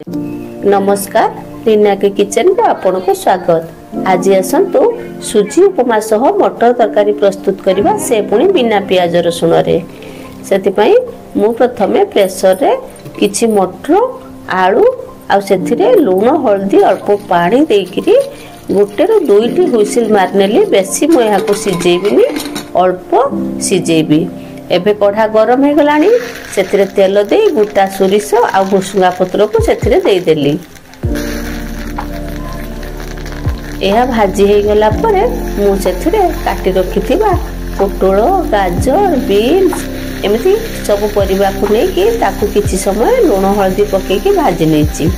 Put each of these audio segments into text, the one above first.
नमस्कार रीना के किचन को आपन को स्वागत। आज आसतु सुजी उपमा सह मटर तरकारी प्रस्तुत करबा से पुणी बिना प्याज रसुण रे। सेतिपई मु प्रथमे प्रेसर रे किछि मटर आलू आ सेथिरे लूण हल्दी अल्प पानी देकिरी गोटे रो दुईटी हुइसिल मारनेली। बेसी मु यहाँ को सिजेबिनी, अल्प सिजेबी। एबे कढ़ा गरम हो गलानी, सेथिरे तेल दे गोटा सोरिष आ भुसुंगा पत्र को सेथिरे दे देली। यह भाजी हो गला परे मु सेथिरे काटी रखिथिबा पोटल, गाजर, बीन्स एमिति सब परिबा को नै कि ताकू किछि समय लूण हल्दी पके कि भाजी नेछि।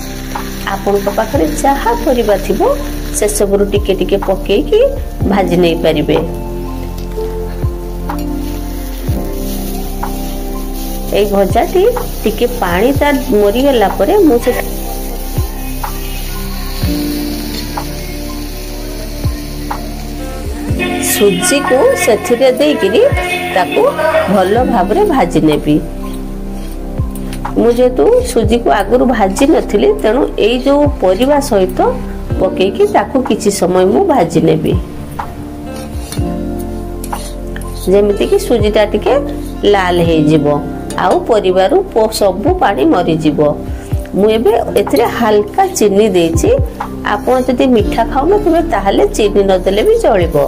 आपन को पाखरे जहा परिबा थिबो से सब रु टिके टिके पके कि भाजी नै परिबे। ए भजाटी टिके पानी तार मरी गला परे मु से सुजी को सेथिरे देकिरी ताको भलो भाबरे भाजी नेबी। मु जेतु सुजी को आगुरु भाजी नथिली तेनु एई जो परिबा सहित पके कि ताको किछि समय मु भाजी नेबी, जेमिति कि सुजीटा टिके लाल हे जिवो आउ परिवारु सबु पानी मरी जिवो। मु एबे एथिरे हल्का चीनी देछि। आपण जदि मीठा खाउ न तबे ताहाले चीनी न देले भी चलिबो।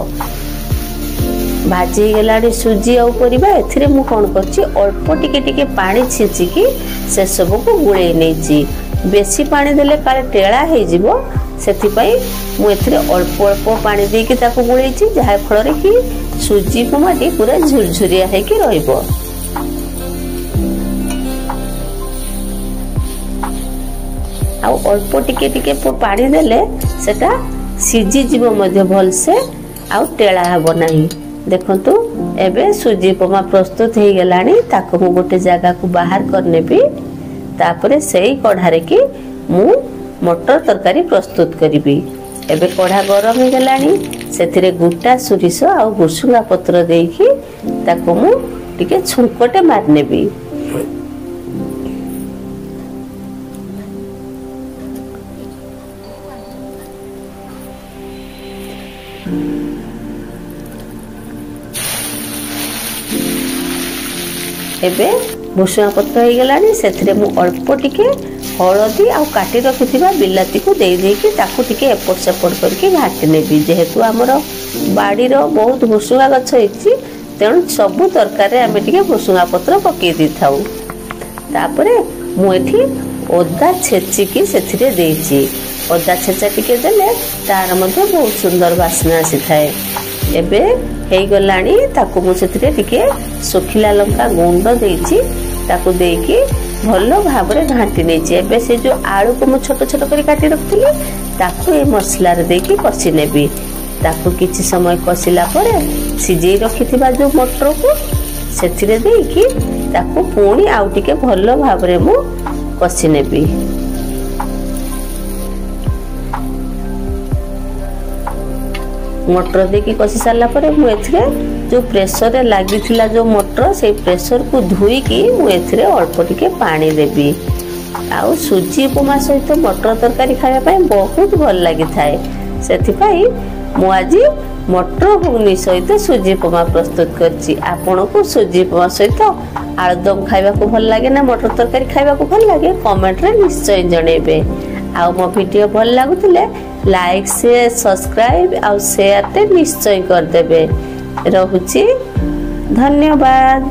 भाजी गेलाडी सुजी आउ परिबा एथिरे मु कोन करछि अल्प टिके टिके पानी छिछि कि से सब को गुळे नेछि। बेसी पानी देले काले टेळा हे जिवो, सेति पई मु एथिरे अल्प अल्प पानी दे कि ताको गुळेछि, जाहा फल रे कि सुजी उपमाटी पूरा झुरझुरिया हे कि रहइबो। आ अल्प टिके टिके पानी देले सेटा सिजी जीवो मध्ये भल से आ टेळा हबो नाही। देखंतु एबे सुजी उपमा प्रस्तुत हे गेलानी। ताको मु गोटे जगह को बाहर कर नेबी। तापरे सेई कढ़ारे कि मु मटर तरकारी प्रस्तुत करिबी। एबे कढ़ा गरम हे गेलानी, सेथिरे गोटा सोरिष आ भुसुंगा पत्र देकी ताको मु टिके छुंकटे मार नेबी। एबे भुसुंगा पत्र हो गलानी, सेथिरे मु अल्प टिके हळदी आ काटी रखिथिबा बिलाती को देई देकी ताकू टिके एपट सेपट करके घाटी नेबी। जेहेतु हमर बाड़ी रो बहुत भुसुंगा गछ हिची तेणु सबु तरकारी रे आमे टिके भुसुंगा पत्र पके दी थाउ। तापरे मु एठी ओदा छेची की सेथिरे देइची। ओदा छेचा टिके देले तार मध्ये बहुत सुंदर वासना आसी थाए। एबे हेई गलानी, ताकू मु सेथिरे टिके सुखिला लंका गुंड देइची, ताकू देकी भलो भाबरे घाटी नेची। एबे से जो आलू को मु छोट छोट करी काटी रखथिली ताकू ए मसला रे देकी कसी नेबी। ताकू किछि समय कसिला परे सिजेई रखिथिबा जो मटर को सेथिरे देकी ताकू पुणी आउ टिके भलो भाबरे मु कसी नेबी। मटर देकी कसी सारला परे मु एथिरे जो प्रेसर रे लागि थिला जो मटर से प्रेसर को धुई की मु एथिरे अल्प टिके पानी देबी। आउ सुजी उपमा सहित मटर तरकारी खाया पय बहुत भल लागि थाए। सेथि पई मु आजि मटर घुगनी सहित सुजी उपमा प्रस्तुत करछि। आपन को सुजी उपमा सहित आलुदम खाइबा को भल लागे ना मटर तरकारी खाइबा को भल लागे कमेंट रे निश्चय जणेबे। आउ मो वीडियो भल लागुतिले लाइक शेयर सब्सक्राइब आउ शेयर ते निश्चय कर देबे। रहुछि धन्यवाद।